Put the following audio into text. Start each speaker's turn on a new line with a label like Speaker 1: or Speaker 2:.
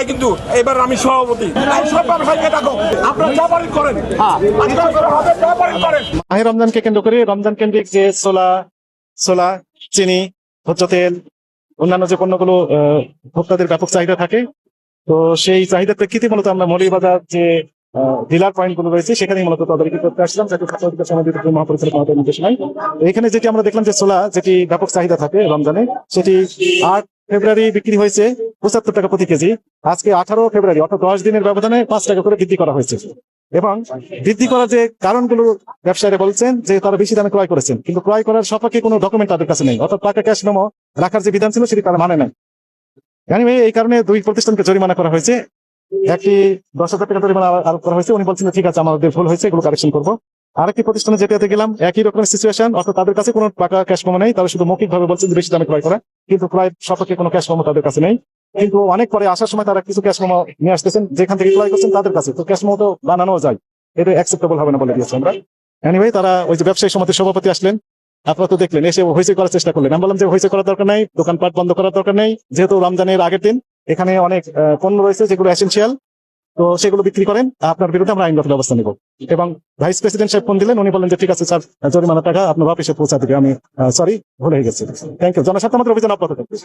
Speaker 1: নাই, কিন্তু এবার আমি সভাপতি। সব ব্যবসায়ীকে ডাকো, আপনারা জবারি করেন। করেন।
Speaker 2: মাহে রমজানকে কেন্দ্র করে রমজান কেন্দ্রিক যে ছোলা, চিনি, ভোজ্য তেল, অন্যান্য যে পণ্যগুলো ভোক্তাদের ব্যাপক চাহিদা থাকে, তো সেই চাহিদার প্রেক্ষিতে মূলত আমরা মৌলভীবাজার যে ডিলার পয়েন্ট গুলো রয়েছে সেখানে মূলত তদারকি করতে আসলাম, যাতে মহাপরিচালক মহোদয়ের নির্দেশনায়। এখানে যেটি আমরা দেখলাম যে ছোলা যেটি ব্যাপক চাহিদা থাকে রমজানে, সেটি 8 ফেব্রুয়ারি বিক্রি হয়েছে 75 টাকা প্রতি কেজি। আজকে 18 ফেব্রুয়ারি অর্থাৎ 10 দিনের ব্যবধানে 5 টাকা করে বৃদ্ধি করা হয়েছে। এবং বৃদ্ধি করার যে কারণগুলো ব্যবসায়ীরা বলছেন যে তারা বেশি দামে ক্রয় করেছেন, কিন্তু ক্রয় করার সপক্ষে কোনো ডকুমেন্ট তাদের কাছে নেই, অর্থাৎ টাকা ক্যাশ মেমো রাখার যে বিধান ছিল সেটি তারা মানে নাই। এই কারণে 2 প্রতিষ্ঠানকে জরিমানা করা হয়েছে। একটি 10,000 টাকা জরিমানা আরোপ করা হয়েছে। উনি বলছেন ঠিক আছে, আমাদের ভুল হয়েছে, এগুলো কারেকশন করবো। আরেকটি প্রতিষ্ঠানে যেটাতে গেলাম, একই রকমের সিচুয়েশন, অর্থাৎ তাদের কাছে কোনো টাকা ক্যাশ মেমো নেই, তারা শুধু মৌখিক ভাবে বলছেন যে বেশি দামে ক্রয় করা, কিন্তু ক্রয় সপক্ষে কোনো ক্যাশ মেমো তাদের কাছে নেই। কিন্তু অনেক পরে আসার সময় তারা কিছু ক্যাশ মেমো নিয়ে আসতেছেন যেখান থেকে ক্রয় করছেন তাদের কাছে, তো ক্যাশ মেমো তো বানানো যায়, এটা অ্যাকসেপ্টেবল হবে না বলে দিয়েছি আমরা। তারা ওই যে ব্যবসায়ী সমিতির সভাপতি আসলেন, আপনারা তো দেখলেন, এসে হইচই করার চেষ্টা করলেন। আমি বললাম যে হইচই করার দরকার নেই, দোকানপাট বন্ধ করার দরকার নেই, যেহেতু রমজানের আগের দিন এখানে অনেক পণ্য রয়েছে যেগুলো এসেনশিয়াল, তো সেগুলো বিক্রি করেন, আপনার বিরুদ্ধে আমরা আইনগত ব্যবস্থা নেব। এবং ভাইস প্রেসিডেন্ট সাহেব ফোন দিলেন, উনি বললেন যে ঠিক আছে স্যার, জরিমানা টাকা আপনার অফিসে পৌঁছা দিবে। আমি সরি, ভুল হয়ে গেছে। Thank you. জনস্বার্থে আমাদের অভিযান অব্যাহত থাকবে।